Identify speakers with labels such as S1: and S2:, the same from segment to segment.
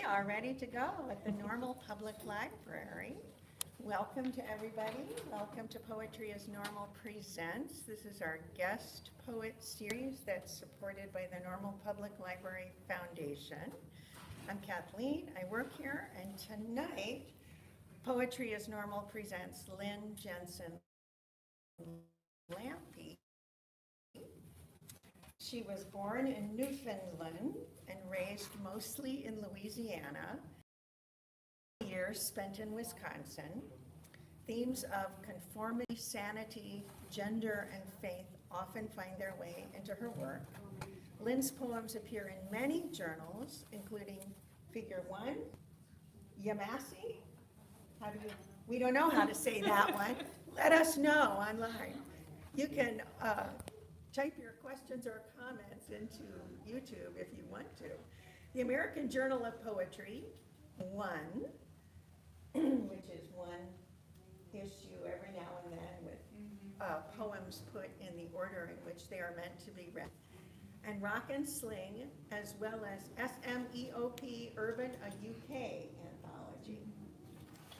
S1: are ready to go at the Normal Public Library. Welcome to everybody. Welcome to Poetry as Normal Presents. This is our guest poet series that's supported by the Normal Public Library Foundation. I'm Kathleen. I work here, and tonight, Poetry as Normal presents Lynne, Jensen, Lampe. She was born in Newfoundland and raised mostly in Louisiana. Years spent in Wisconsin. Themes of conformity, sanity, gender, and faith often find their way into her work. Lynne's poems appear in many journals, including Figure One, Yamasi. We don't know how to say that one. Let us know online. You can type your questions or comments into YouTube if you want to. The American Journal of Poetry, One, which is one issue every now and then with poems put in the order in which they are meant to be read. And Rock and Sling, as well as SMEOP Urban, a UK anthology.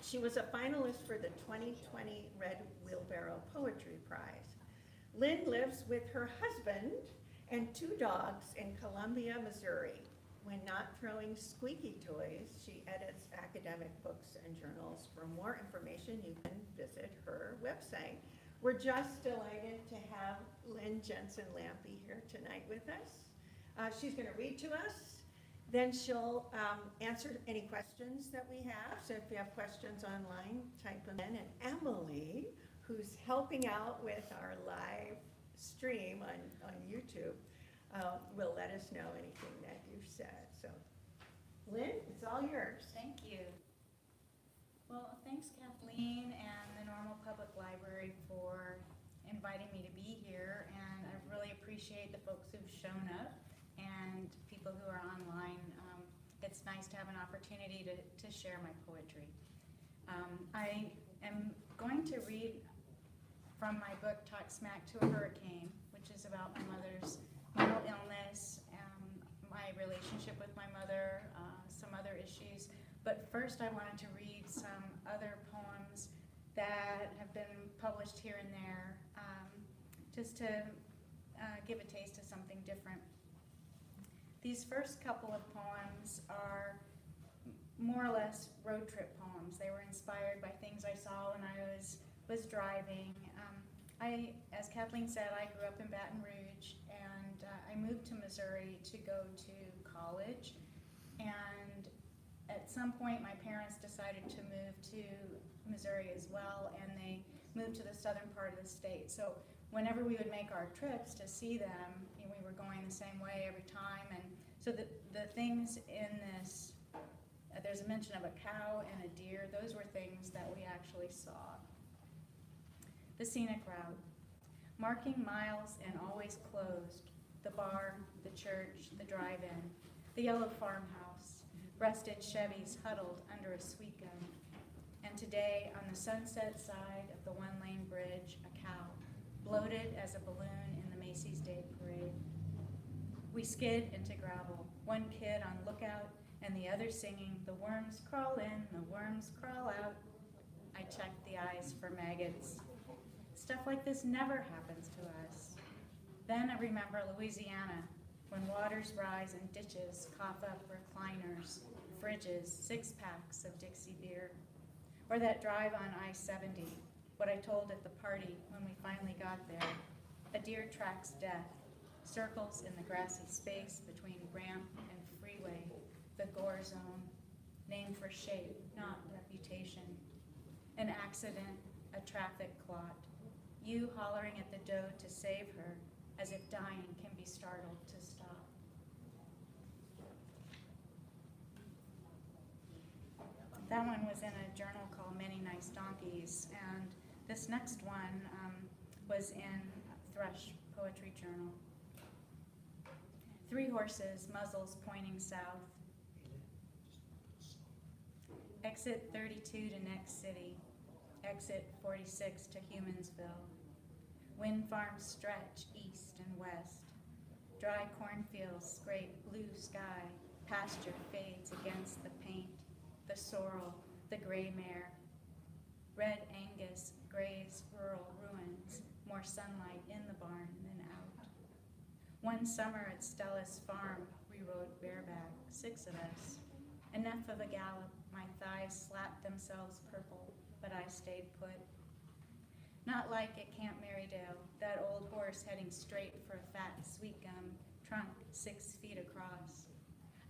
S1: She was a finalist for the 2020 Red Wheelbarrow Poetry Prize. Lynne lives with her husband and 2 dogs in Columbia, Missouri. When not throwing squeaky toys, she edits academic books and journals. For more information, you can visit her website. We're just delighted to have Lynne Jensen Lampe here tonight with us. She's going to read to us. Then she'll answer any questions that we have. So if you have questions online, type them in. And Emily, who's helping out with our live stream on YouTube, will let us know anything that you've said. So, Lynne, it's all yours.
S2: Thank you. Well, thanks Kathleen and the Normal Public Library for inviting me to be here, and I really appreciate the folks who've shown up and people who are online. It's nice to have an opportunity to share my poetry. I am going to read from my book, Talk Smack to a Hurricane, which is about my mother's mental illness, my relationship with my mother, some other issues. But first I wanted to read some other poems that have been published here and there, just to give a taste of something different. These first couple of poems are more or less road trip poems. They were inspired by things I saw when I was driving. As Kathleen said, I grew up in Baton Rouge, and I moved to Missouri to go to college. And at some point, my parents decided to move to Missouri as well, and they moved to the southern part of the state. So whenever we would make our trips to see them, we were going the same way every time. And so the things in this, there's a mention of a cow and a deer. Those were things that we actually saw. The scenic route, marking miles and always closed, the bar, the church, the drive-in, the yellow farmhouse, rusted Chevys huddled under a sweet gun. And today, on the sunset side of the one-lane bridge, a cow, bloated as a balloon in the Macy's Day Parade. We skid into gravel, one kid on lookout and the other singing, "The worms crawl in, the worms crawl out." I checked the eyes for maggots. Stuff like this never happens to us. Then I remember Louisiana, when waters rise and ditches cough up recliners, fridges, 6-packs of Dixie beer. Or that drive on I-70, what I told at the party when we finally got there. A deer tracks death, circles in the grassy space between ramp and freeway, the gore zone, named for shape, not reputation. An accident, a traffic clot. You hollering at the doe to save her, as if dying can be startled to stop. That one was in a journal called Many Nice Donkeys, and this next one was in Thrush Poetry Journal. 3 horses, muzzles pointing south. Exit 32 to next city. Exit 46 to Humansville. Wind farms stretch east and west. Dry cornfields scrape blue sky Pasture fades against the paint, the sorrel, the gray mare. Red Angus graze rural ruins, more sunlight in the barn than out. One summer at Stella's farm, we rode bareback, 6 of us. Enough of a gallop, my thighs slapped themselves purple, but I stayed put. Not like at Camp Marydale, that old horse heading straight for a fat sweet gum, trunk 6 feet across.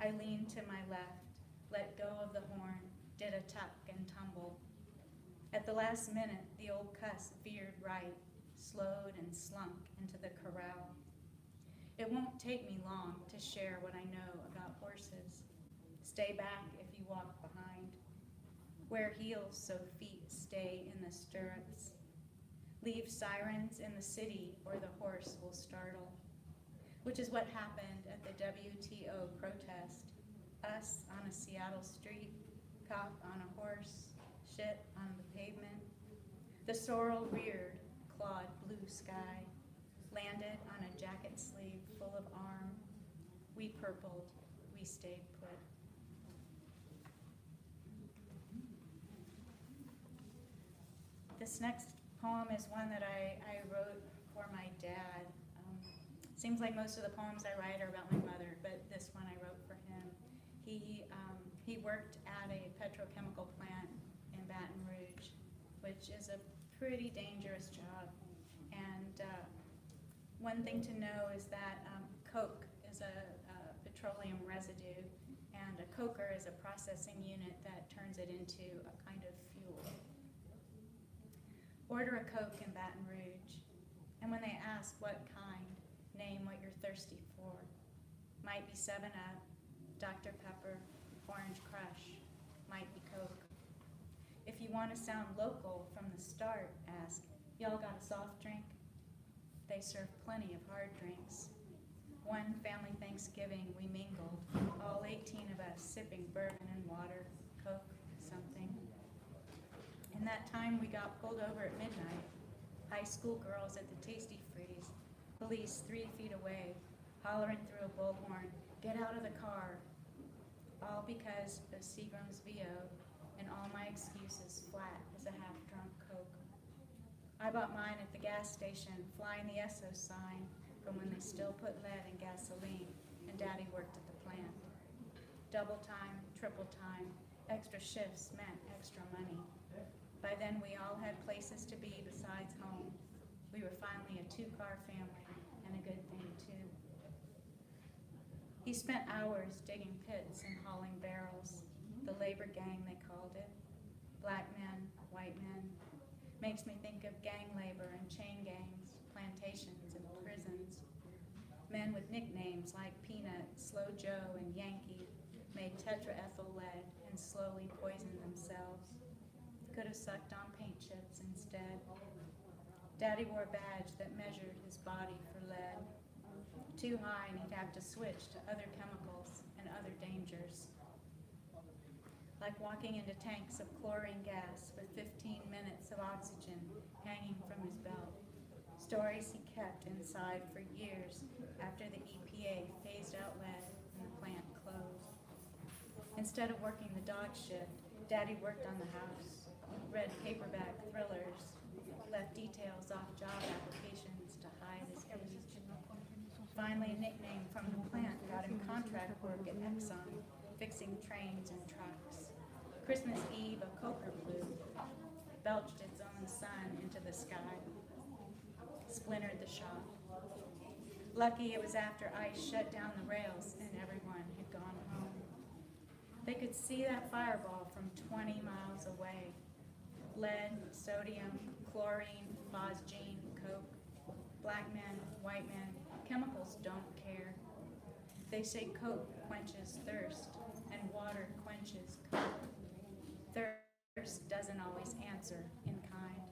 S2: I leaned to my left, let go of the horn, did a tuck and tumble. At the last minute, the old cuss veered right, slowed and slunk into the corral. It won't take me long to share what I know about horses. Stay back if you walk behind. Wear heels so feet stay in the stirrups. Leave sirens in the city or the horse will startle. Which is what happened at the WTO protest. Us on a Seattle street, cop on a horse, shit on the pavement. The sorrel reared, clawed blue sky, landed on a jacket sleeve full of arm. We purpled, we stayed put. This next poem is one that I wrote for my dad. Seems like most of the poems I write are about my mother, but this one I wrote for him. He worked at a petrochemical plant in Baton Rouge, which is a pretty dangerous job. And one thing to know is that coke is a petroleum residue, and a coker is a processing unit that turns it into a kind of fuel. Order a Coke in Baton Rouge, and when they ask what kind, name what you're thirsty for. Might be 7-Up, Dr. Pepper, Orange Crush, might be Coke. If you want to sound local from the start, ask, y'all got a soft drink? They serve plenty of hard drinks. One family Thanksgiving we mingled, all 18 of us sipping bourbon and water, Coke, something. And that time we got pulled over at midnight, high school girls at the Tasty Freeze, police 3 feet away, hollering through a bullhorn, get out of the car, all because of Seagram's VO and all my excuses flat as a half-drunk Coke. I bought mine at the gas station, flying the SO sign from when they still put lead in gasoline, and Daddy worked at the plant. Double time, triple time, extra shifts meant extra money. By then we all had places to be besides home. We were finally a 2-car family, and a good thing too. He spent hours digging pits and hauling barrels, the labor gang they called it. Black men, white men. Makes me think of gang labor and chain gangs, plantations and prisons. Men with nicknames like Peanut, Slow Joe, and Yankee made tetraethyl lead and slowly poisoned themselves. Could have sucked on paint chips instead. Daddy wore a badge that measured his body for lead. Too high and he'd have to switch to other chemicals and other dangers. Like walking into tanks of chlorine gas with 15 minutes of oxygen hanging from his belt. Stories he kept inside for years after the EPA phased out lead and the plant closed. Instead of working the dog shift, Daddy worked on the house, read paperback thrillers, left details off job applications to hide his age. Finally, a nickname from the plant got him contract work at Exxon, fixing trains and trucks. Christmas Eve, a coker blew, belched its own sun into the sky, splintered the shop. Lucky it was after ice shut down the rails and everyone had gone home. They could see that fireball from 20 miles away. Lead, sodium, chlorine, phosgene, coke. Black men, white men, chemicals don't care. They say coke quenches thirst and water quenches coke. Thirst doesn't always answer in kind.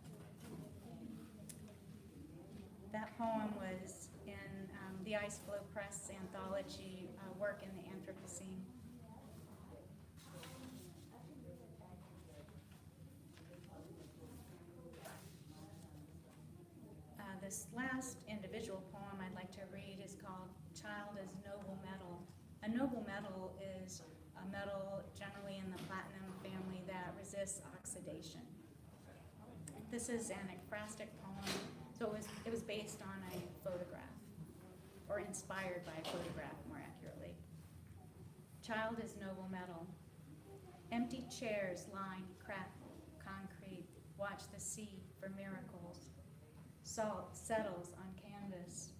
S2: That poem was in the Ice Flow Press anthology, Work in the Anthropocene. This last individual poem I'd like to read is called Child as Noble Metal. A noble metal is a metal generally in the platinum family that resists oxidation. This is an ekphrastic poem, so it was based on a photograph, or inspired by a photograph, more accurately. Child is noble metal. Empty chairs line cracked concrete, watch the sea for miracles. Salt settles on canvas.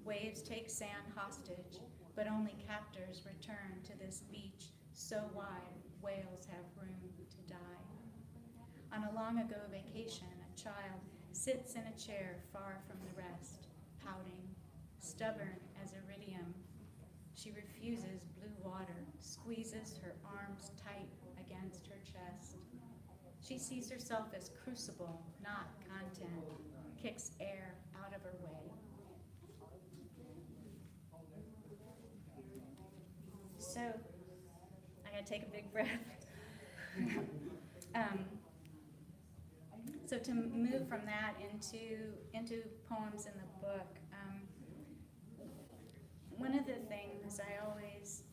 S2: Waves take sand hostage, but only captors return to this beach so wide whales have room to die. On a long ago vacation, a child sits in a chair far from the rest, pouting, stubborn as iridium. She refuses blue water, squeezes her arms tight against her chest. She sees herself as crucible, not content, kicks air out of her way. So, I gotta take a big breath. So to move from that into poems in the book, one of the things I always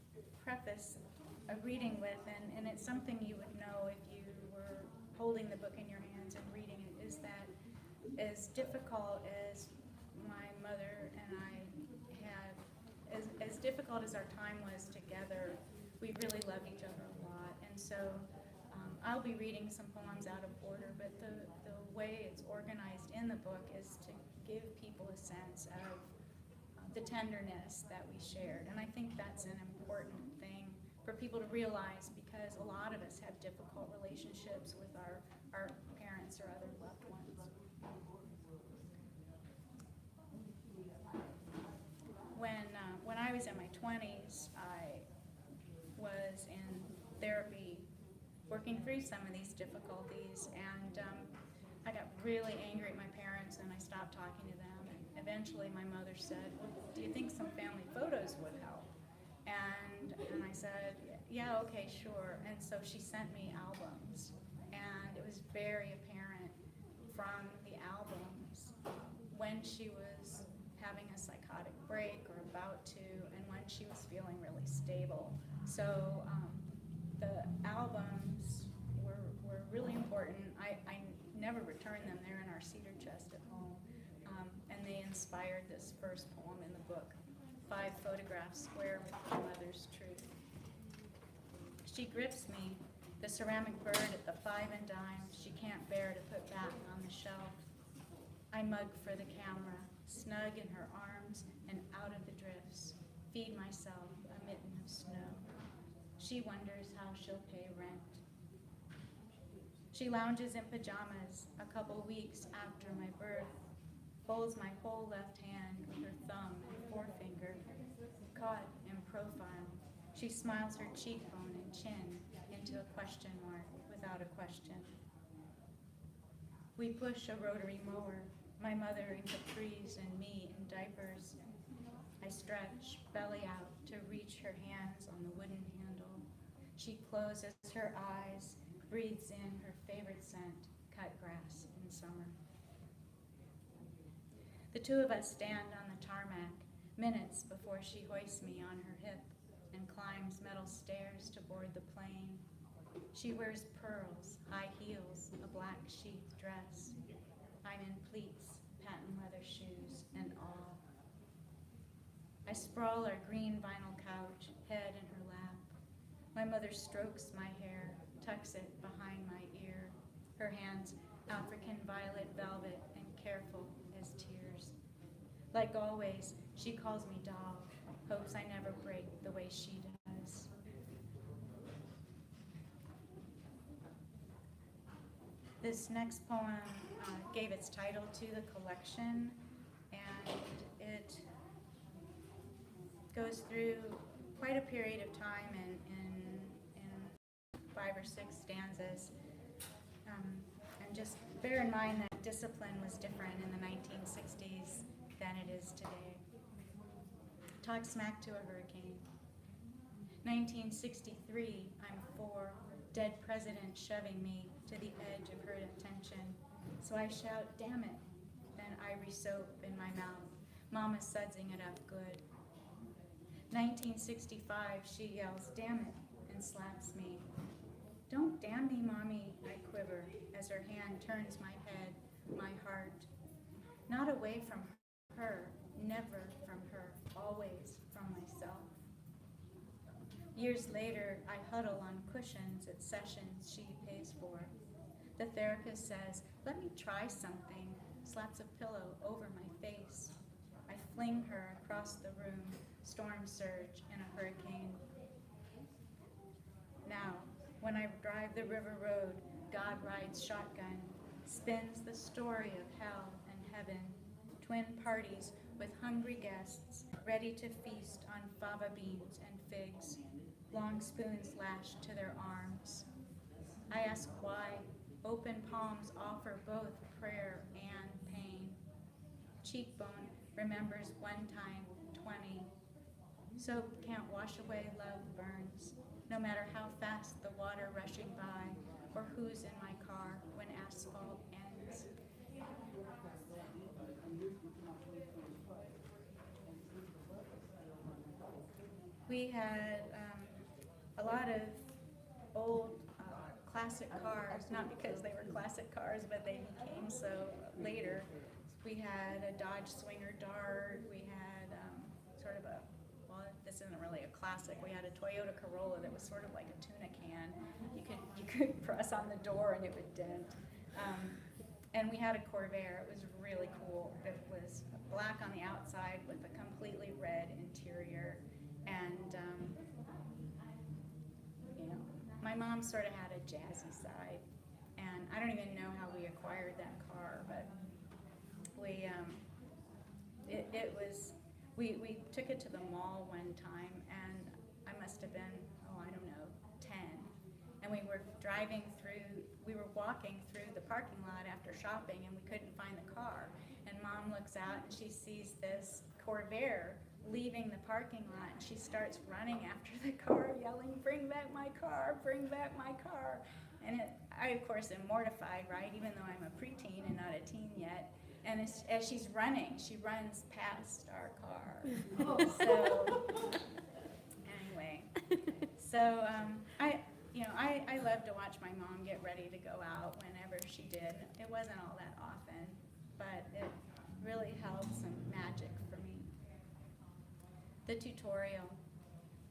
S2: preface a reading with, and it's something you would know if you were holding the book in your hands and reading it, is that as difficult as my mother and I had, as difficult as our time was together, we really loved each other a lot. And so I'll be reading some poems out of order, but the way it's organized in the book is to give people a sense of the tenderness that we shared. And I think that's an important thing for people to realize, because a lot of us have difficult relationships with our parents or other loved ones. When I was in my 20s, I was in therapy working through some of these difficulties, and I got really angry at my parents and I stopped talking to them. And eventually my mother said, well, do you think some family photos would help? And I said, yeah, okay, sure. And so she sent me albums, and it was very apparent from the albums when she was having a psychotic break or about to, and when she was feeling really stable. So the albums were really important. I never returned them. They're in our cedar chest at home. And they inspired this first poem in the book, 5 photographs square with my mother's truth. She grips me, the ceramic bird at the 5 and dime she can't bear to put back on the shelf. I mug for the camera, snug in her arms and out of the drifts, feed myself a mitten of snow. She wonders how she'll pay rent. She lounges in pajamas a couple weeks after my birth, holds my whole left hand with her thumb and forefinger, caught in profile. She smiles her cheekbone and chin into a question mark without a question. We push a rotary mower, my mother in capris and me in diapers. I stretch, belly out, to reach her hands on the wooden handle. She closes her eyes, breathes in her favorite scent, cut grass in summer. The two of us stand on the tarmac, minutes before she hoists me on her hip and climbs metal stairs to board the plane. She wears pearls, high heels, a black sheath dress. I'm in pleats, patent leather shoes, and all. I sprawl our green vinyl couch, head in her lap. My mother strokes my hair, tucks it behind my ear, her hands African violet velvet and careful as tears. Like always, she calls me doll, hopes I never break the way she does. This next poem gave its title to the collection, and it goes through quite a period of time in 5 or 6 stanzas. And just bear in mind that discipline was different in the 1960s than it is today. Talk smack to a hurricane. 1963, I'm 4, dead president shoving me to the edge of her attention. So I shout, damn it, then ivory soap in my mouth. Mama sudsing it up good. 1965, she yells, "Damn it," and slaps me. "Don't damn me, Mommy," I quiver as her hand turns my head, my heart. Not away from her, never from her, always from myself. Years later, I huddle on cushions at sessions she pays for. The therapist says, "Let me try something," slaps a pillow over my face. I fling her across the room, storm surge in a hurricane. Now, when I drive the river road, God rides shotgun, spins the story of hell and heaven, twin parties with hungry guests, ready to feast on fava beans and figs, long spoons lashed to their arms. I ask why. Open palms offer both prayer and pain. Cheekbone remembers one time, 20. Soap can't wash away love burns, no matter how fast the water rushing by, or who's in my car when asphalt ends. We had a lot of old classic cars, not because they were classic cars, but they became so later. We had a Dodge Swinger Dart, we had sort of a, well, this isn't really a classic, we had a Toyota Corolla that was sort of like a tuna can. You could press on the door and it would dent. And we had a Corvair. It was really cool. It was black on the outside with a completely red interior. And, my mom sort of had a jazzy side. And I don't even know how we acquired that car, but we took it to the mall one time, and I must have been, I don't know, 10. And we were walking through the parking lot after shopping, and we couldn't find the car. And Mom looks out, and she sees this Corvair leaving the parking lot, and she starts running after the car, yelling, "Bring back my car, bring back my car." And I, of course, am mortified, right, even though I'm a preteen and not a teen yet. And as she's running, she runs past our car. So, anyway, so I love to watch my mom get ready to go out whenever she did. It wasn't all that often, but it really held some magic for me. The tutorial.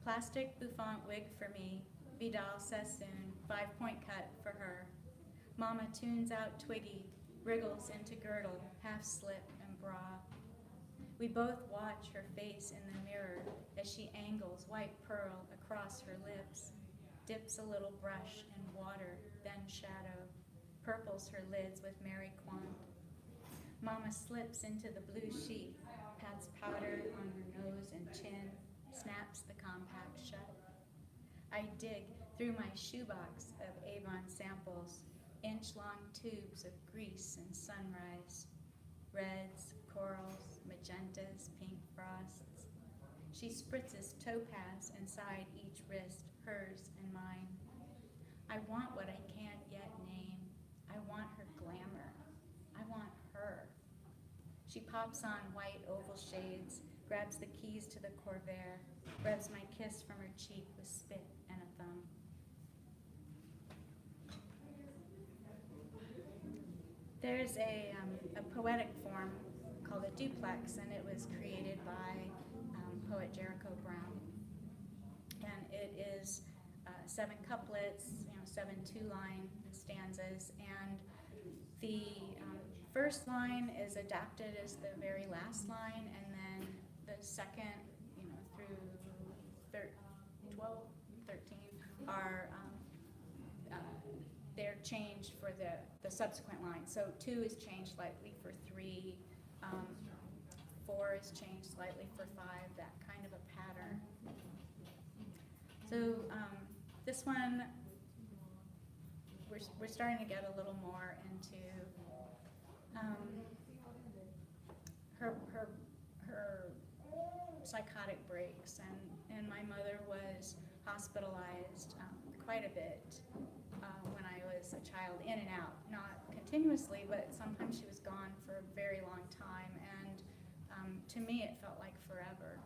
S2: Plastic bouffant wig for me, Vidal Sassoon, 5-point cut for her. Mama tunes out Twiggy, wriggles into girdle, half slip and bra. We both watch her face in the mirror as she angles white pearl across her lips, dips a little brush in water, then shadow, purples her lids with Mary Quant. Mama slips into the blue sheet, pats powder on her nose and chin, snaps the compact shut. I dig through my shoebox of Avon samples, inch-long tubes of grease and sunrise, reds, corals, magentas, pink frosts. She spritzes topaz inside each wrist, hers and mine. I want what I can't yet name. I want her glamour. I want her. She pops on white oval shades, grabs the keys to the Corvair, rubs my kiss from her cheek with spit and a thumb. There's a poetic form called a duplex, and it was created by poet Jericho Brown. And it is 7 couplets, 7 two-line stanzas, and the first line is adapted as the very last line, and then the second, through 12, 13 are they're changed for the subsequent line. So 2 is changed slightly for 3, 4 is changed slightly for 5, that kind of a pattern. So this one, we're starting to get a little more into her psychotic breaks, and my mother was hospitalized quite a bit when I was a child, in and out, not continuously, but sometimes she was gone for a very long time, and to me it felt like forever.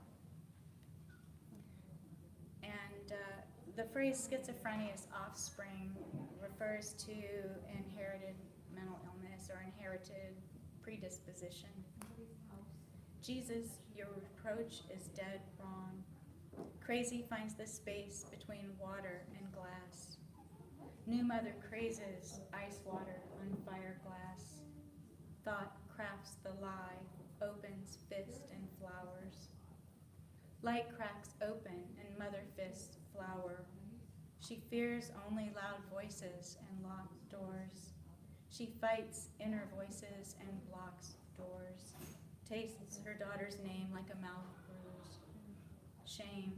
S2: The phrase schizophrenia's offspring refers to inherited mental illness or inherited predisposition. Jesus, your reproach is dead wrong. Crazy finds the space between water and glass. New mother crazes ice water on fire glass. Thought crafts the lie, opens fist and flowers. Light cracks open and mother fists flower. She fears only loud voices and locked doors. She fights inner voices and blocks doors. Tastes her daughter's name like a mouth bruise. Shame.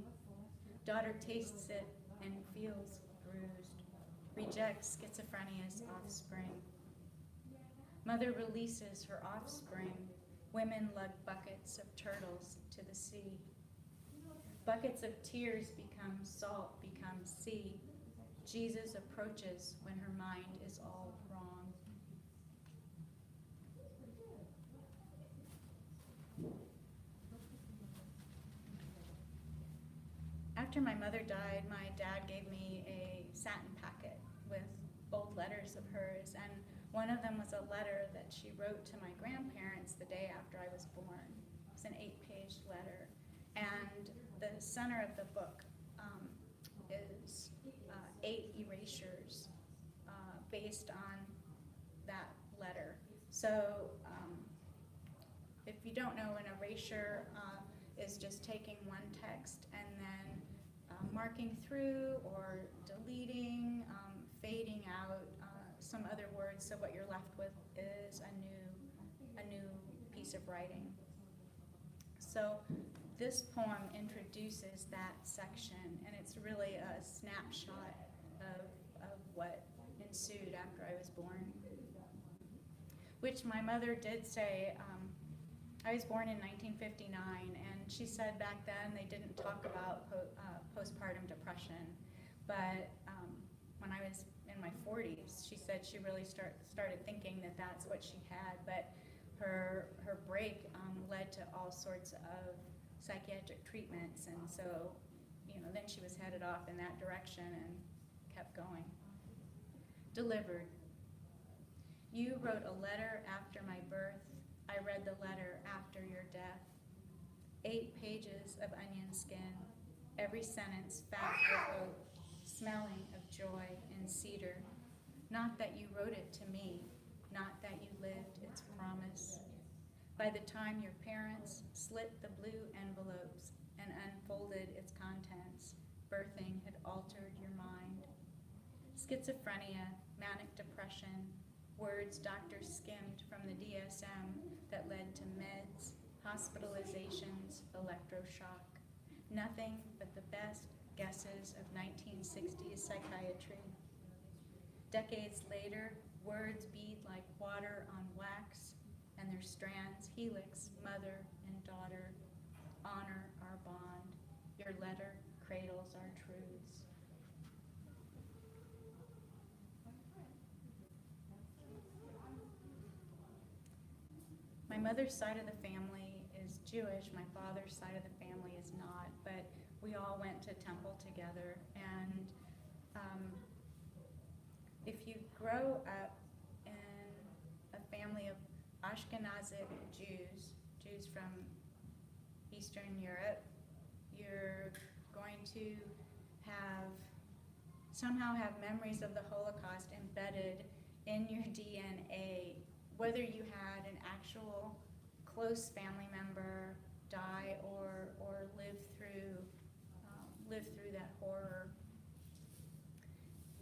S2: Daughter tastes it and feels bruised. Rejects schizophrenia's offspring. Mother releases her offspring. Women lug buckets of turtles to the sea. Buckets of tears become salt, become sea. Jesus approaches when her mind is all wrong. After my mother died, my dad gave me a satin packet with old letters of hers, and one of them was a letter that she wrote to my grandparents the day after I was born. It was an 8-page letter, and the center of the book is 8 erasures based on that letter. So if you don't know, an erasure is just taking one text and then marking through or deleting, fading out some other words, so what you're left with is a new piece of writing. So this poem introduces that section, and it's really a snapshot of what ensued after I was born. Which my mother did say, I was born in 1959, and she said back then they didn't talk about postpartum depression, but when I was in my 40s, she said she really started thinking that that's what she had, but her break led to all sorts of psychiatric treatments, and so, then she was headed off in that direction and kept going. Delivered. You wrote a letter after my birth. I read the letter after your death. 8 pages of onion skin, every sentence fat with oak, smelling of joy and cedar. Not that you wrote it to me, not that you lived its promise. By the time your parents slit the blue envelopes and unfolded its contents, birthing had altered your mind. Schizophrenia, manic depression, words doctors skimmed from the DSM that led to meds, hospitalizations, electroshock. Nothing but the best guesses of 1960s psychiatry. Decades later, words bead like water on wax, and their strands helix mother and daughter. Honor our bond. Your letter cradles our truths. My mother's side of the family is Jewish. My father's side of the family is not, but we all went to temple together. And if you grow up in a family of Ashkenazic Jews from Eastern Europe, you're going to somehow have memories of the Holocaust embedded in your DNA, whether you had an actual close family member die or live through that horror.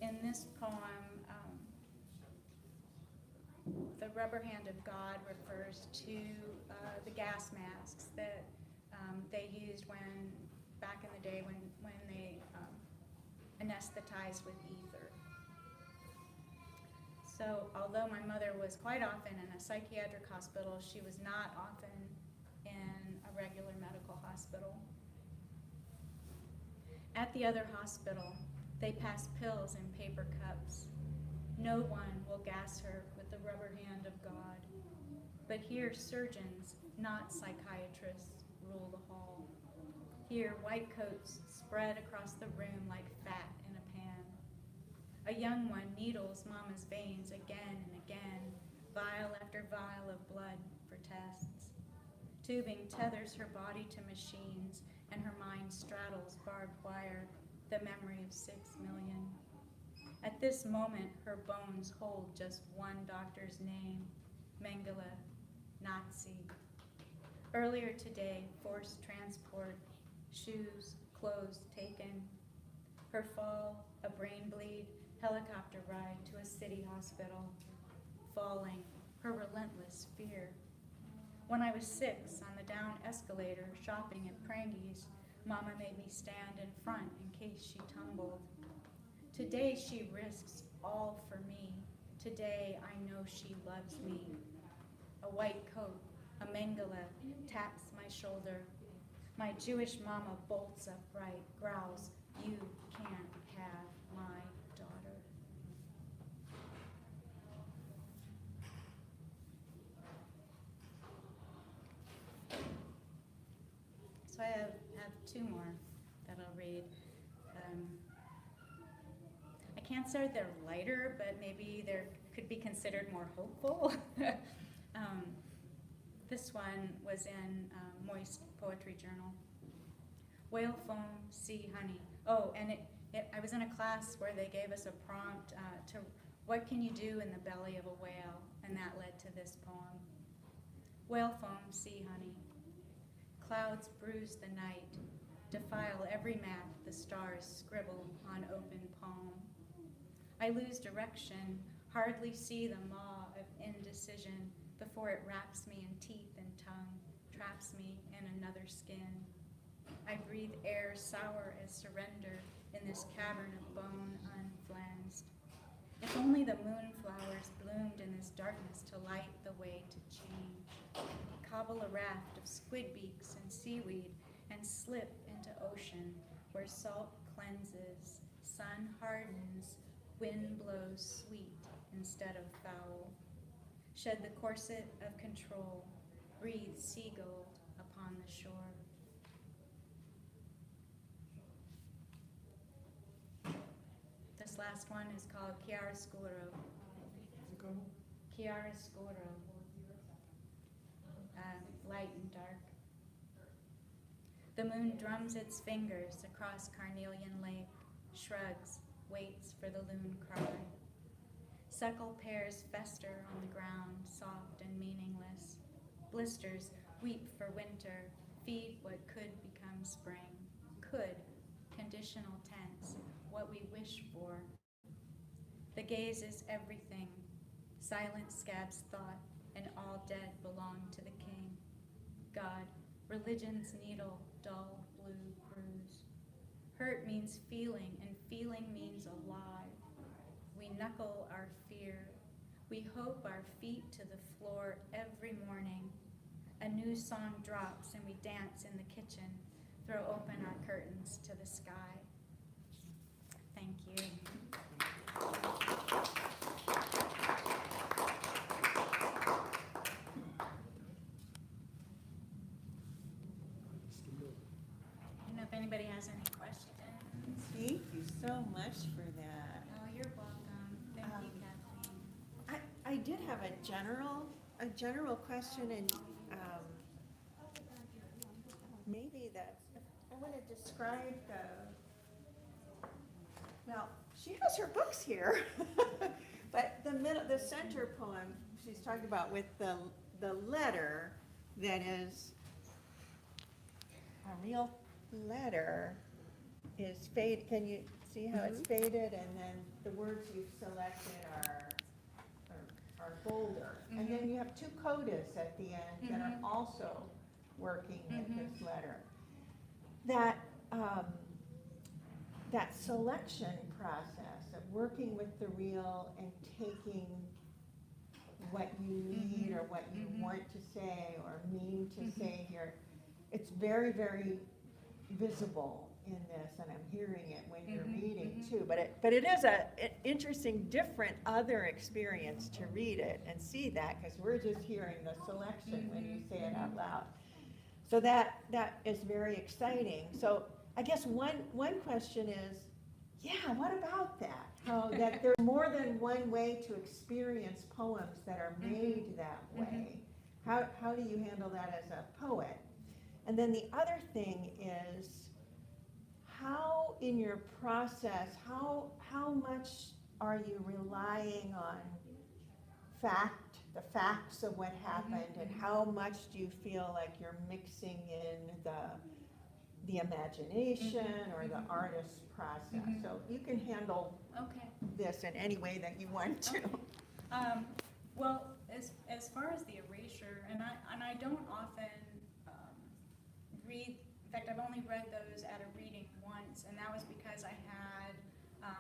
S2: In this poem, the rubber hand of God refers to the gas masks that they used back in the day when they anesthetized with ether. So although my mother was quite often in a psychiatric hospital, she was not often in a regular medical hospital. At the other hospital, they pass pills in paper cups. No one will gas her with the rubber hand of God. But here surgeons, not psychiatrists, rule the hall. Here white coats spread across the room like fat A young one needles Mama's veins again and again, vial after vial of blood for tests. Tubing tethers her body to machines, and her mind straddles barbed wire, the memory of 6 million. At this moment, her bones hold just one doctor's name, Mengele, Nazi. Earlier today, forced transport, shoes, clothes taken. Her fall, a brain bleed, helicopter ride to a city hospital. Falling, her relentless fear. When I was 6, on the down escalator, shopping at Prangi's, Mama made me stand in front in case she tumbled. Today she risks all for me. Today I know she loves me. A white coat, a Mengele, taps my shoulder. My Jewish Mama bolts upright, growls, "You can't have my daughter." So I have 2 more that I'll read. I can't say they're lighter, but maybe they could be considered more hopeful. This one was in Moist Poetry Journal. Whale foam, sea honey. Oh, and I was in a class where they gave us a prompt to what can you do in the belly of a whale, and that led to this poem. Whale foam, sea honey. Clouds bruise the night, defile every map the stars scribble on open palm. I lose direction, hardly see the maw of indecision before it wraps me in teeth and tongue, traps me in another skin. I breathe air sour as surrender in this cavern of bone unflensed. If only the moonflowers bloomed in this darkness to light the way to change. Cobble a raft of squid beaks and seaweed and slip into ocean where salt cleanses, sun hardens, wind blows sweet instead of foul. Shed the corset of control, breathe seagull upon the shore. This last one is called Chiara Schooler. Chiara Schooler. Light and dark. The moon drums its fingers across Carnelian Lake, shrugs, waits for the loon cry. Suckle pears fester on the ground, soft and meaningless. Blisters weep for winter, feed what could become spring. Could, conditional tense, what we wish for. The gaze is everything. Silent scabs thought, and all dead belong to the king. God, religion's needle, dull blue bruise. Hurt means feeling, and feeling means alive. We knuckle our fear. We hope our feet to the floor every morning. A new song drops and we dance in the kitchen, throw open our curtains to the sky. Thank you. I don't know if anybody has any questions.
S3: Thank you so much for that.
S2: Oh, you're welcome. Thank you, Kathleen.
S1: I did have a general question, and maybe that I want to describe well, she has her books here, but the center poem she's talking about with the letter that is a real letter is faded. Can you see how it's faded? And then the words you've selected are bolder. And then you have 2 codas at the end that are also working with this letter. That selection process of working with the real and taking what you need or what you want to say or mean to say here, it's very, very visible in this, and I'm hearing it when you're reading too. But it is an interesting, different, other experience to read it and see that, because we're just hearing the selection when you say it out loud. So that is very exciting. So I guess one question is, yeah, what about that? How that there's more than one way to experience poems that are made that way. How do you handle that as a poet? And then the other thing is, how in your process, how much are you relying on the facts of what happened, and how much do you feel like you're mixing in the imagination or the artist's process? So you can handle this in any way that you want to.
S2: Well, as far as the erasure, and I don't often read. In fact, I've only read those at a reading once, and that was because I had a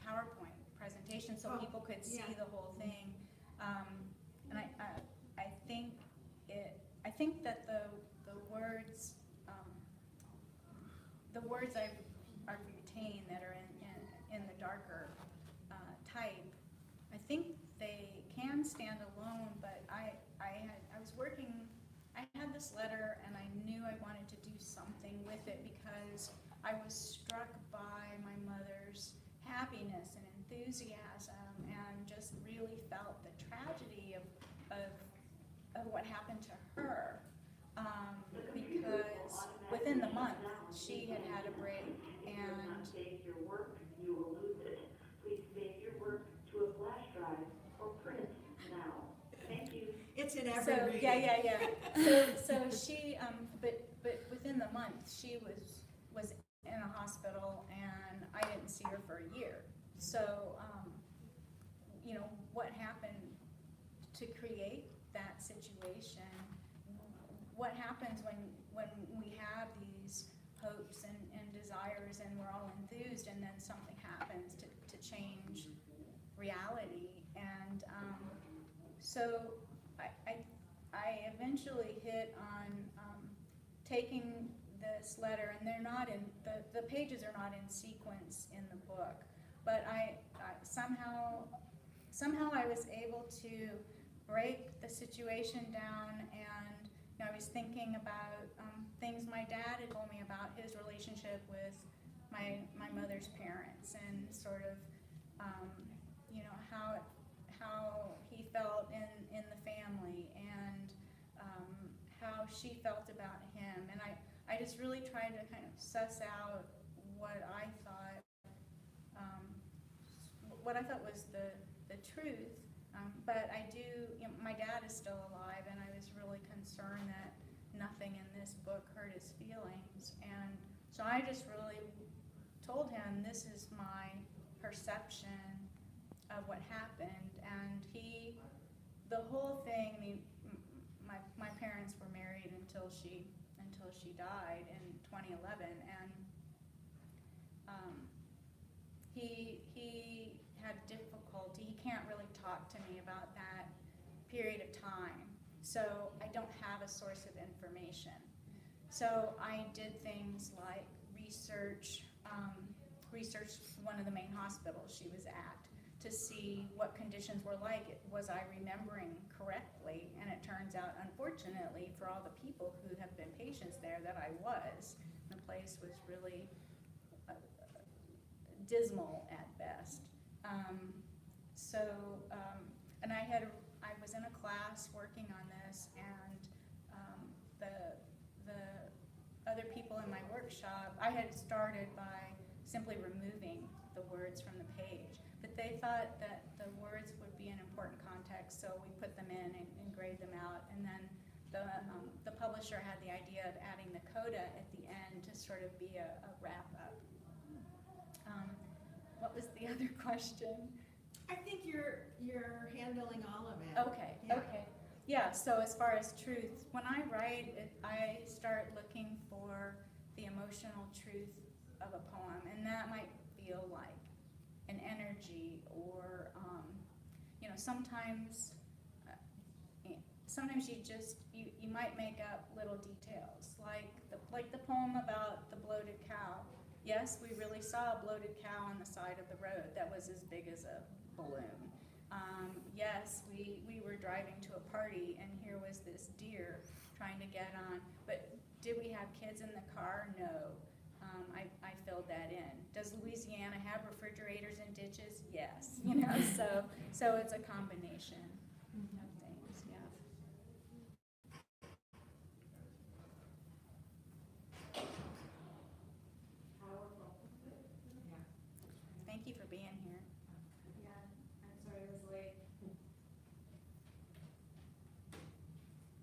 S2: PowerPoint presentation, so people could see the whole thing. And I think that the words I've retained that are in the darker type, I think they can stand alone. But I had this letter, and I knew I wanted to do something with it because I was struck by my mother's happiness and enthusiasm, and just really felt the tragedy of what happened to her, because within the month she had a break, and
S4: save your work, you will lose it. Please save your work to a flash drive or print now. Thank you.
S1: It's in every
S2: so
S1: reading.
S2: yeah. So she, but within the month she was in a hospital, and I didn't see her for a year. So, what happened to create that situation? What happens when we have these hopes and desires, and we're all enthused, and then something happens to change reality? And so I eventually hit on taking this letter, and they're not in the pages are not in sequence in the book, but I somehow I was able to break the situation down, and I was thinking about things my dad had told me about his relationship with my mother's parents, and sort of how he felt in the family, and how she felt about him. And I just really tried to kind of suss out what I thought was the truth. But I do, my dad is still alive, and I was really concerned that nothing in this book hurt his feelings. And so I just really told him, this is my perception of what happened. And the whole thing, I mean, my parents were married until she died in 2011, and he had difficulty. He can't really talk to me about that period of time, so I don't have a source of information. So I did things like research one of the main hospitals she was at to see what conditions were like. Was I remembering correctly? And it turns out, unfortunately, for all the people who have been patients there, that I was. The place was really dismal at best. And I was in a class working on this, and the other people in my workshop, I had started by simply removing the words from the page, but they thought that the words would be an important context, so we put them in and grayed them out. And then the publisher had the idea of adding the coda at the end to sort of be a wrap up. What was the other question?
S1: I think you're handling all of it.
S2: Okay,
S1: Yeah.
S2: okay. Yeah, so as far as truth, when I write, I start looking for the emotional truth of a poem, and that might feel like an energy, or sometimes you might make up little details, like the poem about the bloated cow. Yes, we really saw a bloated cow on the side of the road that was as big as a balloon. Yes, we were driving to a party, and here was this deer trying to get on. But did we have kids in the car? No. I filled that in. Does Louisiana have refrigerators in ditches? Yes, so it's a combination of things, yeah. Thank you for being here.
S5: Yeah, I'm sorry I was late.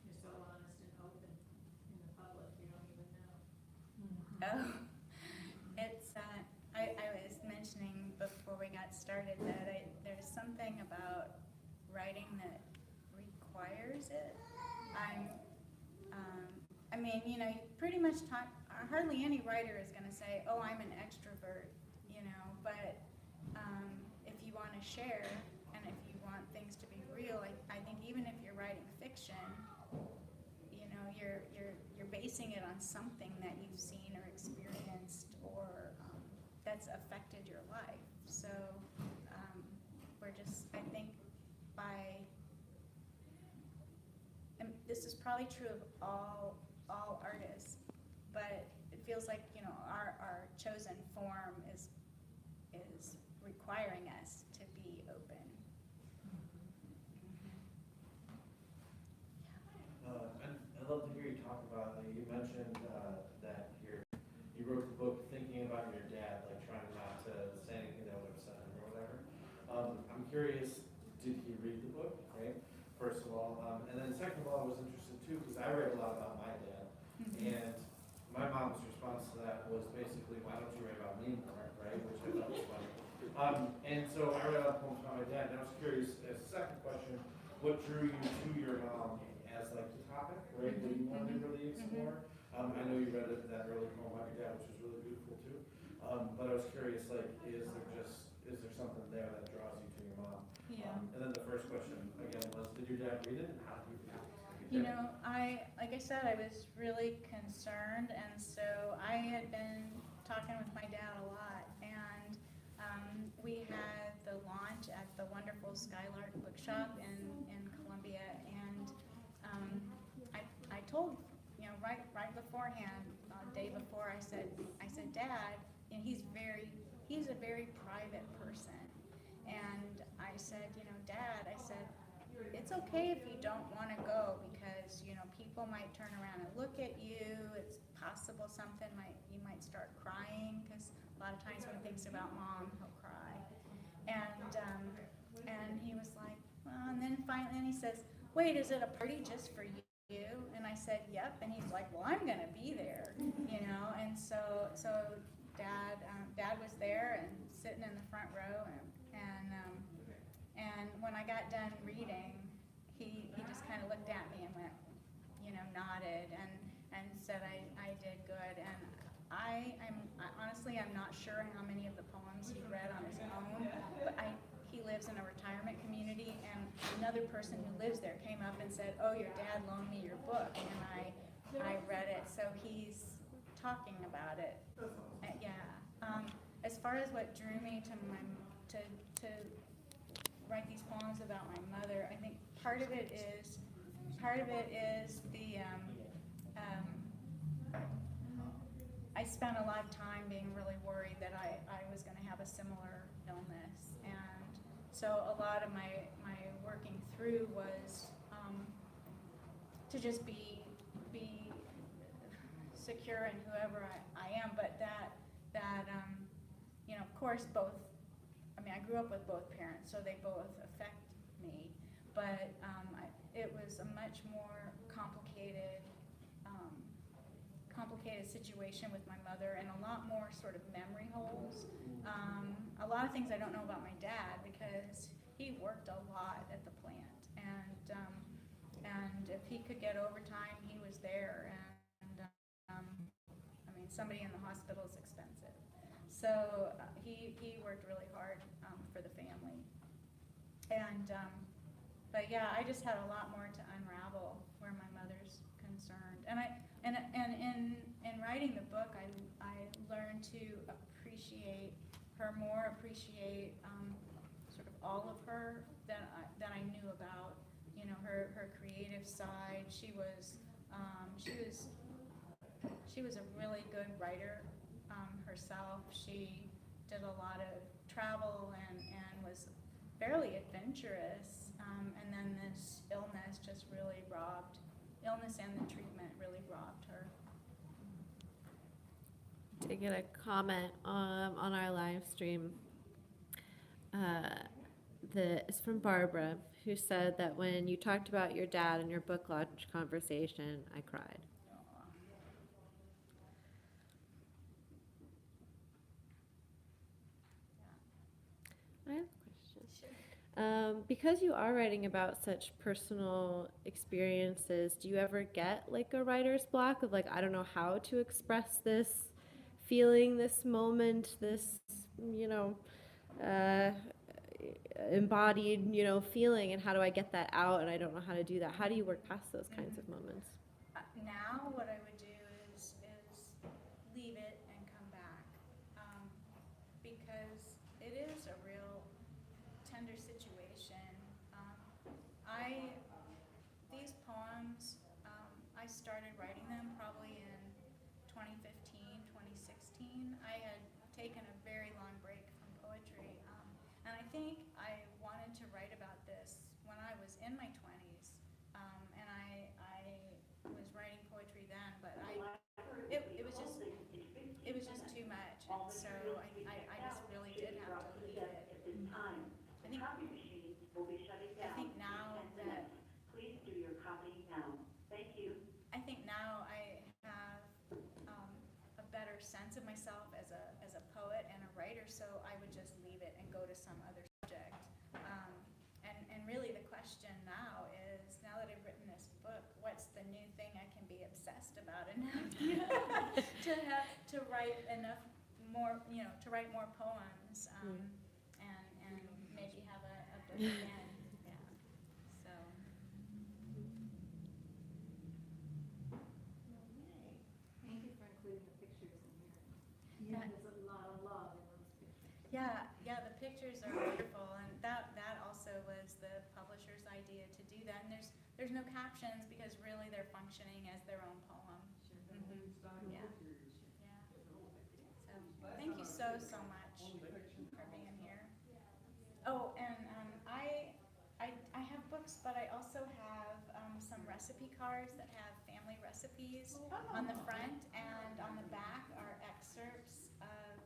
S5: You're so honest and open in the public, you don't even know.
S2: Oh, it's, I was mentioning before we got started that there's something about writing that requires it. I mean, you pretty much talk, hardly any writer is gonna say, oh, I'm an extrovert, but, if you wanna share, and if you want things to be real, I think even if you're writing fiction, you're basing it on something that you've seen or experienced or that's affected your life. So we're just, I think, and this is probably true of all artists, but it feels like our chosen form is requiring us to be open.
S6: I'd love to hear you talk about, you mentioned that you wrote the book thinking about your dad, like trying not to say anything that would upset him or whatever. I'm curious, did he read the book, right? First of all, and then second of all, I was interested too, because I read a lot about my dad, and my mom's response to that was basically, why don't you write about me more, right? Which I thought was funny. And so I read a lot of poems about my dad, and I was curious, as a second question, what drew you to your mom as like the topic, right, that you wanted to really explore? I know you read that early poem about your dad, which was really beautiful too. But I was curious, like, is there something there that draws you to your mom?
S2: Yeah.
S6: And then the first question again was, did your dad read it, and how did you read it?
S2: Like I said, I was really concerned, and so I had been talking with my dad a lot, and we had the launch at the wonderful Skylark Bookshop in Columbia, and I told, right beforehand, day before, I said, Dad, he's a very private person, and I said, Dad, I said, it's okay if you don't want to go because, people might turn around and look at you. It's possible you might start crying because a lot of times when he thinks about Mom, he'll cry. And he was like, well, and then finally he says, wait, is it a party just for you? And I said, yep. And he's like, well, I'm going to be there, And so Dad was there and sitting in the front row, and when I got done reading, he just kind of looked at me and went, nodded and said I did good. And honestly, I'm not sure how many of the poems he read on his own, but he lives in a retirement community, and another person who lives there came up and said, oh, your dad loaned me your book, and I read it, so he's talking about it. As far as what drew me to write these poems about my mother, I think part of it is the I spent a lot of time being really worried that I was going to have a similar illness, and so a lot of my working through was to just be secure in whoever I am, but that of course I grew up with both parents, so they both affect me, but it was a much more complicated situation with my mother, and a lot more sort of memory holes. A lot of things I don't know about my dad because he worked a lot at the plant, and if he could get overtime, he was there, and somebody in the hospital is expensive. So he worked really hard for the family, but yeah, I just had a lot more to unravel where my mother's concerned, and in writing the book, I learned to appreciate her more, sort of all of her that I knew about. Her creative side. She was a really good writer herself. She did a lot of travel and was fairly adventurous. And then this illness just really illness and the treatment really robbed her.
S7: To get a comment on our live stream. It's from Barbara, who said that when you talked about your dad in your book launch conversation, I cried. I have a question. Because you are writing about such personal experiences, do you ever get like a writer's block of like, I don't know how to express this feeling, this moment, this, embodied, feeling, and how do I get that out, and I don't know how to do that. How do you work past those kinds of moments?
S2: Now what I would do is leave it and come back, because it is a real tender situation. These poems, I started writing them probably in 2015, 2016. I had taken a very long break from poetry, and I think I wanted to write about this when I was in my 20s, and I was writing poetry then, but it was just too much, and so I just really did have to leave it. I think now that
S4: Please do your copying now. Thank you.
S2: I think now I have a better sense of myself as a poet and a writer, so I would just leave it and go to some other subject. And really the question now is, now that I've written this book, what's the new thing I can be obsessed about enough to write enough more, to write more poems, and maybe have a book again. Yeah. So.
S5: Thank you for including the pictures in here.
S2: Yeah.
S5: There's a lot of love in those pictures.
S2: Yeah, the pictures are wonderful, and that also was the publisher's idea to do that. And there's no captions because really they're functioning as their own poem. Yeah. Yeah. So thank you so much for being here. Oh, and I have books, but I also have some recipe cards that have family recipes on the front, and on the back are excerpts of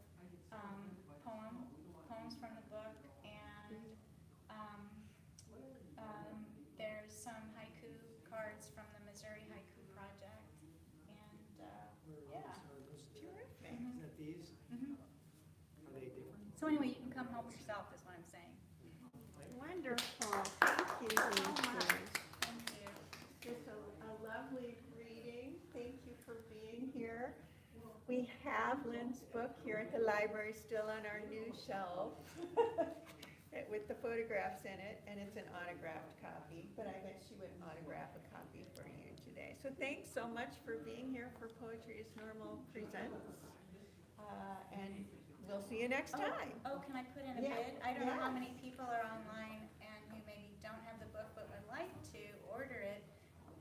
S2: poems from the book, and there's some haiku cards from the Missouri Haiku Project, and yeah.
S1: Terrific.
S2: Mhm.
S8: Is that these?
S2: Mhm.
S8: Are they different?
S2: So anyway, you can come help yourself is what I'm saying.
S1: Wonderful. Thank you so much.
S2: Thank you.
S1: Just a lovely reading. Thank you for being here. We have Lynne's book here at the library, still on our new shelf, with the photographs in it, and it's an autographed copy, but I bet she would autograph a copy for you today. So thanks so much for being here for Poetry is Normal Presents, and we'll see you next time.
S2: Oh, can I put in a
S1: Yeah,
S2: bid? I don't know how
S1: yeah.
S2: many people are online and who maybe don't have the book but would like to order it.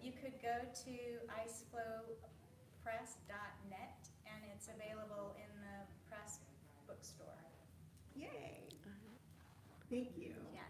S2: You could go to iceflowpress.net and it's available in the press bookstore.
S1: Yay. Thank you.
S2: Yeah,